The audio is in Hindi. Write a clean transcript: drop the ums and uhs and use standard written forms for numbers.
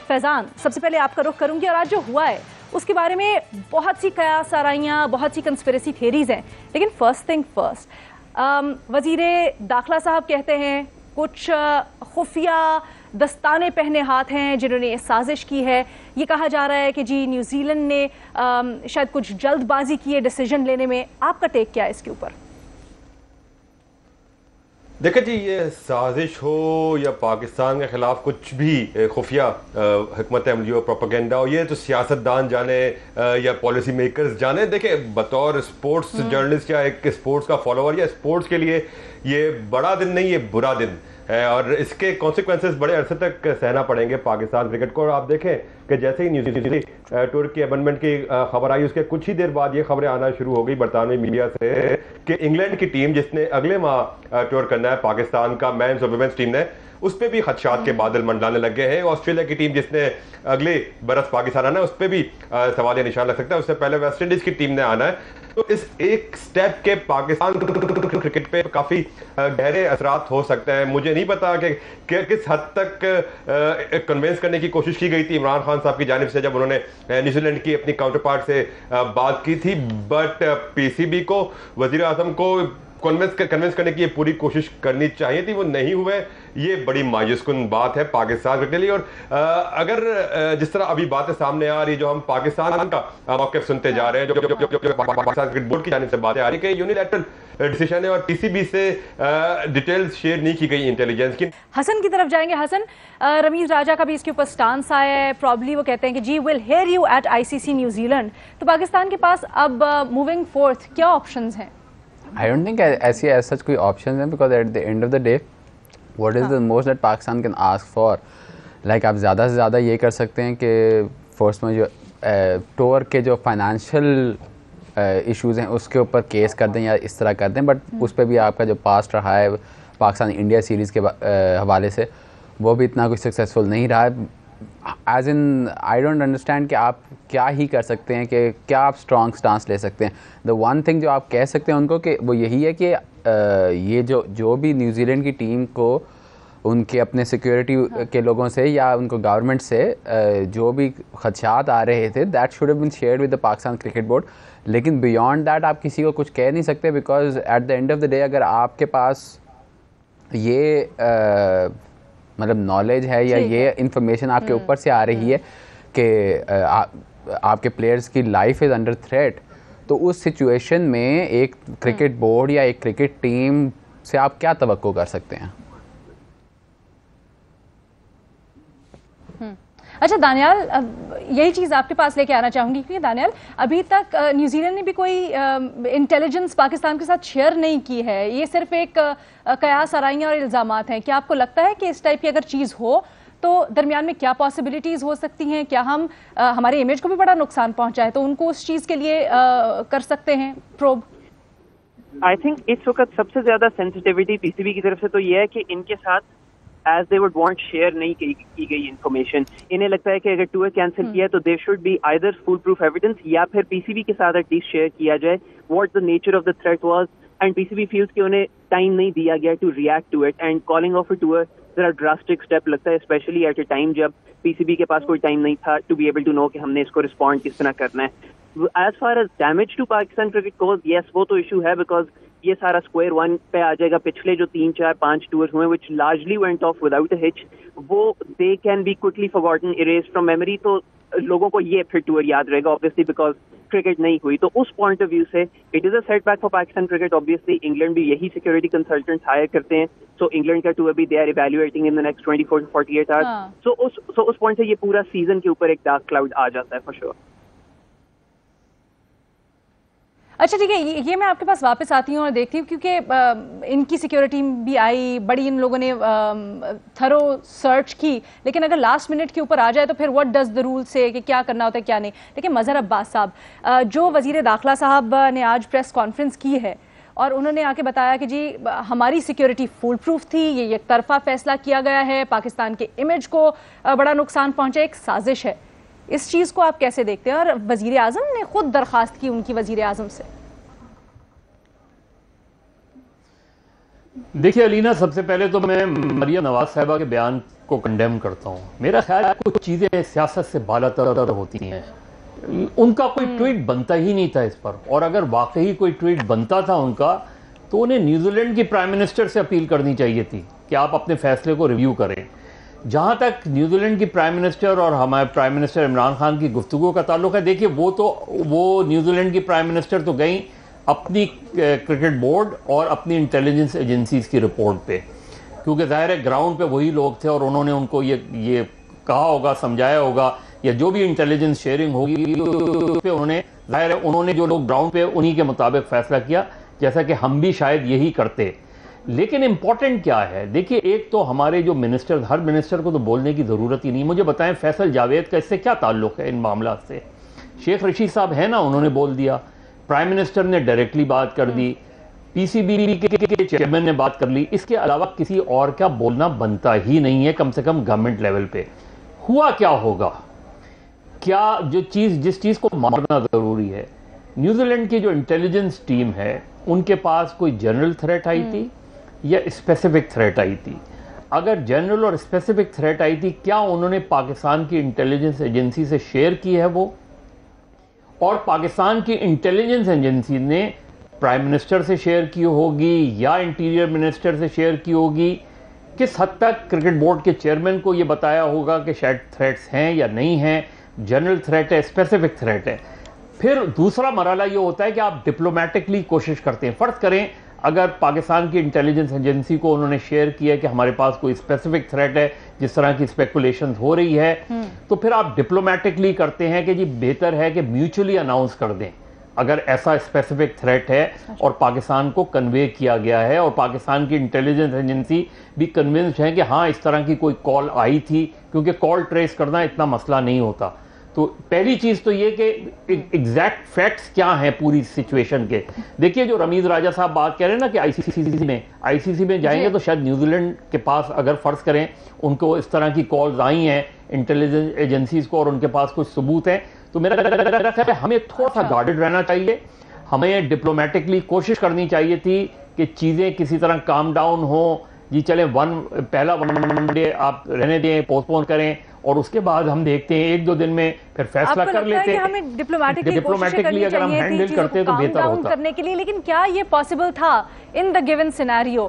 फैजान, सबसे पहले आपका रुख करूंगी और आज जो हुआ है उसके बारे में बहुत सी कयास आराइयाँ, बहुत सी कंस्पिरेसी थियरीज हैं, लेकिन फर्स्ट थिंग फर्स्ट, वजीरे दाखिला साहब कहते हैं कुछ खुफिया दस्ताने पहने हाथ हैं जिन्होंने ये साजिश की है। ये कहा जा रहा है कि जी न्यूजीलैंड ने शायद कुछ जल्दबाजी की है डिसीजन लेने में। आपका टेक क्या है इसके ऊपर? देखिए जी, ये साजिश हो या पाकिस्तान के खिलाफ कुछ भी खुफिया हिकमत अमली हो, प्रोपेगेंडा हो, ये तो सियासतदान जाने या पॉलिसी मेकर्स जाने। देखिए, बतौर स्पोर्ट्स जर्नलिस्ट या एक स्पोर्ट्स का फॉलोअर या स्पोर्ट्स के लिए ये बड़ा दिन नहीं, ये बुरा दिन है और इसके कॉन्सिक्वेंसेस बड़े अरसे तक सहना पड़ेंगे पाकिस्तान क्रिकेट को। और आप देखें कि जैसे ही न्यूजीलैंड टूर की अमेंडमेंट की खबर आई, उसके कुछ ही देर बाद ये खबरें आना शुरू हो गई बरतानवी मीडिया से कि इंग्लैंड की टीम जिसने अगले माह टूर करना है पाकिस्तान का मेंस और वुमेन्स टीम ने, उस पर भी खदशात के बादल मंडलाने लग गए हैं। ऑस्ट्रेलिया की टीम जिसने अगले बरस पाकिस्तान आना है, उस पर भी सवाल या निशान लग सकता है। उससे पहले वेस्ट इंडीज की टीम ने आना है। तो इस एक स्टेप के पाकिस्तान क्रिकेट पे काफी गहरे असरात हो सकते हैं। मुझे नहीं पता कि किस हद तक कन्विंस करने की कोशिश की गई थी इमरान खान साहब की जानिब से जब उन्होंने न्यूजीलैंड की अपनी काउंटर पार्ट से बात की थी, बट पीसीबी को, वजीर आजम को कन्विंस करने की ये पूरी कोशिश करनी चाहिए थी, वो नहीं हुए। ये बड़ी मायूसकुन बात है पाकिस्तान के लिए। और अगर जिस तरह अभी बातें सामने आ रही, जो हम पाकिस्तान का मौक़िफ़ सुनते जा रहे हैं, जो पाकिस्तान क्रिकेट बोर्ड की जानिब से बातें आ रही कि यूनिलैटरल डिसीजन है और पीसीबी से डिटेल्स शेयर नहीं की गई इंटेलिजेंस की। हसन की तरफ जाएंगे। हसन, रमीज राजा का भी इसके ऊपर स्टांस आया है। प्रॉब्ली वो कहते हैं कि G will hear you at ICC New Zealand. तो पाकिस्तान के पास अब मूविंग फोर्थ क्या ऑप्शंस हैं? I don't think ऐसी as such कोई options हैं, because at the end of the day what is the most that Pakistan can ask for? Like आप ज़्यादा से ज़्यादा ये कर सकते हैं कि फर्स्ट में जो टूर के जो फाइनेंशियल इश्यूज़ हैं उसके ऊपर केस कर दें या इस तरह कर दें, बट उस पर भी आपका जो पास्ट रहा है पाकिस्तान इंडिया सीरीज़ के हवाले से वो भी इतना कुछ सक्सेसफुल नहीं रहा है। As in I don't understand कि आप क्या ही कर सकते हैं, कि क्या आप स्ट्रॉन्ग स्टांस ले सकते हैं। द वन थिंग जो आप कह सकते हैं उनको कि वो यही है कि ये जो भी न्यूजीलैंड की टीम को उनके अपने सिक्योरिटी के लोगों से या उनको गवर्नमेंट से जो भी खदशात आ रहे थे, that should have been shared with the Pakistan cricket board. लेकिन बियॉन्ड दैट आप किसी को कुछ कह नहीं सकते, because at the end of the day अगर आपके पास ये मतलब नॉलेज है या ये इंफॉर्मेशन आपके ऊपर से आ रही है कि आपके प्लेयर्स की लाइफ इज़ अंडर थ्रेट, तो उस सिचुएशन में एक क्रिकेट बोर्ड या एक क्रिकेट टीम से आप क्या तवक्को कर सकते हैं? अच्छा दानियाल, यही चीज़ आपके पास लेके आना चाहूँगी क्योंकि दानियाल, अभी तक न्यूजीलैंड ने भी कोई इंटेलिजेंस पाकिस्तान के साथ शेयर नहीं की है। ये सिर्फ एक कयास आराइयाँ और इल्ज़ामात हैं। क्या आपको लगता है कि इस टाइप की अगर चीज़ हो तो दरमियान में क्या पॉसिबिलिटीज़ हो सकती हैं? क्या हम हमारे इमेज को भी बड़ा नुकसान पहुँचाए तो उनको उस चीज़ के लिए कर सकते हैं प्रोब? आई थिंक इस वक्त सबसे ज़्यादा सेंसिटिविटी पीसीबी की तरफ से तो ये है कि इनके साथ as they would want share नहीं की गई इन्फॉर्मेशन। इन्हें लगता है कि अगर टूर कैंसिल किया तो there should be either full proof evidence या फिर पीसीबी के साथ एटलीस्ट शेयर किया जाए what the nature of the threat was, and PCB feels कि उन्हें टाइम नहीं दिया गया to react to it, and calling off a tour जरा ड्रास्टिक स्टेप लगता है, स्पेशली एट अ टाइम जब पीसीबी के पास कोई टाइम नहीं था to be able to know कि हमने इसको रिस्पॉन्ड किस तरह करना है। As far as damage to Pakistan cricket goes, yes वो तो इशू है, बिकॉज ये सारा स्क्वायर वन पे आ जाएगा। पिछले जो 3, 4, 5 टूर्स हुए which largely went off without a hitch, वो they can be quickly forgotten, erased from memory. तो लोगों को ये फिर टूर याद रहेगा ऑब्वियसली बिकॉज क्रिकेट नहीं हुई। तो उस पॉइंट ऑफ व्यू से it is a setback for Pakistan cricket. Obviously England भी यही सिक्योरिटी कंसल्टेंट हायर करते हैं, सो इंग्लैंड का टूर भी they are evaluating in the next 24 to 48 hours. So उस पॉइंट से ये पूरा सीजन के ऊपर एक डार्क क्लाउड आ जाता है फॉर श्योर। अच्छा ठीक है, ये मैं आपके पास वापस आती हूँ और देखती हूँ क्योंकि इनकी सिक्योरिटी भी आई, बड़ी इन लोगों ने थरो सर्च की, लेकिन अगर लास्ट मिनट के ऊपर आ जाए तो फिर व्हाट डज द रूल से कि क्या करना होता है क्या नहीं। लेकिन मज़हर अब्बास साहब, जो वज़ीर दाखिला साहब ने आज प्रेस कॉन्फ्रेंस की है और उन्होंने आके बताया कि जी हमारी सिक्योरिटी फुल प्रूफ थी, ये एक तरफा फैसला किया गया है, पाकिस्तान के इमेज को बड़ा नुकसान पहुँचा, एक साजिश है, इस चीज़ को आप कैसे देखते हैं? और वज़ीर आज़म ने खुद दरख्वास्त की उनकी वज़ीर आज़म से। देखिए अलीना, सबसे पहले तो मैं मरियम नवाज साहिबा के बयान को कंडेम करता हूँ। मेरा ख्याल है कुछ चीज़ें सियासत से बालातर होती हैं। उनका कोई ट्वीट बनता ही नहीं था इस पर, और अगर वाकई कोई ट्वीट बनता था उनका तो उन्हें न्यूजीलैंड की प्राइम मिनिस्टर से अपील करनी चाहिए थी कि आप अपने फैसले को रिव्यू करें। जहाँ तक न्यूजीलैंड की प्राइम मिनिस्टर और हमारे प्राइम मिनिस्टर इमरान खान की गुफ्तगू का ताल्लुक है, देखिए वो न्यूजीलैंड की प्राइम मिनिस्टर तो गई अपनी क्रिकेट बोर्ड और अपनी इंटेलिजेंस एजेंसीज की रिपोर्ट पे, क्योंकि ज़ाहिर है ग्राउंड पे वही लोग थे और उन्होंने उनको ये कहा होगा, समझाया होगा, या जो भी इंटेलिजेंस शेयरिंग होगी उस पे उन्होंने, ज़ाहिर है उन्होंने जो लोग ग्राउंड पे उन्हीं के मुताबिक फैसला किया, जैसा कि हम भी शायद यही करते। लेकिन इंपॉर्टेंट क्या है, देखिए एक तो हमारे जो मिनिस्टर, हर मिनिस्टर को तो बोलने की ज़रूरत ही नहीं। मुझे बताएं फैसल जावेद का इससे क्या ताल्लुक है इन मामला से? शेख रशीद साहब है ना, उन्होंने बोल दिया, प्राइम मिनिस्टर ने डायरेक्टली बात कर दी, पीसीबी के चेयरमैन ने बात कर ली। इसके अलावा किसी और का बोलना बनता ही नहीं है, कम से कम गवर्नमेंट लेवल पे। हुआ क्या होगा, क्या जिस चीज को मारना जरूरी है, न्यूजीलैंड की जो इंटेलिजेंस टीम है उनके पास कोई जनरल थ्रेट आई थी या स्पेसिफिक थ्रेट आई थी? अगर जनरल और स्पेसिफिक थ्रेट आई थी, क्या उन्होंने पाकिस्तान की इंटेलिजेंस एजेंसी से शेयर की है वो? और पाकिस्तान की इंटेलिजेंस एजेंसी ने प्राइम मिनिस्टर से शेयर की होगी या इंटीरियर मिनिस्टर से शेयर की होगी? किस हद तक क्रिकेट बोर्ड के चेयरमैन को यह बताया होगा कि शायद थ्रेट्स हैं या नहीं हैं, जनरल थ्रेट है, स्पेसिफिक थ्रेट है? फिर दूसरा मरहला ये होता है कि आप डिप्लोमेटिकली कोशिश करते हैं। फर्ज करें अगर पाकिस्तान की इंटेलिजेंस एजेंसी को उन्होंने शेयर किया कि हमारे पास कोई स्पेसिफिक थ्रेट है, जिस तरह की स्पेकुलेशन हो रही है, तो फिर आप डिप्लोमेटिकली करते हैं कि जी बेहतर है कि म्यूचुअली अनाउंस कर दें अगर ऐसा स्पेसिफिक थ्रेट है और पाकिस्तान को कन्वे किया गया है और पाकिस्तान की इंटेलिजेंस एजेंसी भी कन्विंस्ड है कि हाँ इस तरह की कोई कॉल आई थी, क्योंकि कॉल ट्रेस करना इतना मसला नहीं होता। तो पहली चीज तो ये कि एग्जैक्ट फैक्ट्स क्या हैं पूरी सिचुएशन के। देखिए जो रमीज राजा साहब बात कह रहे हैं ना कि आईसीसी में जाएंगे तो शायद न्यूजीलैंड के पास अगर फर्ज करें उनको इस तरह की कॉल्स आई हैं इंटेलिजेंस एजेंसीज को और उनके पास कुछ सबूत है, तो मेरा ख्याल है हमें थोड़ा सा गार्डेड रहना चाहिए। हमें डिप्लोमेटिकली कोशिश करनी चाहिए थी कि चीजें किसी तरह काम डाउन हो। जी चले पहला वनडे आप रहने दें, पोस्टपोन करें और उसके बाद हम देखते हैं 1-2 दिन में फिर फैसला कर लेते हैं। हमें डिप्लोमेटिकली अगर हम हैंडल करते तो बेहतर होता करने के लिए। लेकिन क्या ये पॉसिबल था इन द गिवन सिनेरियो?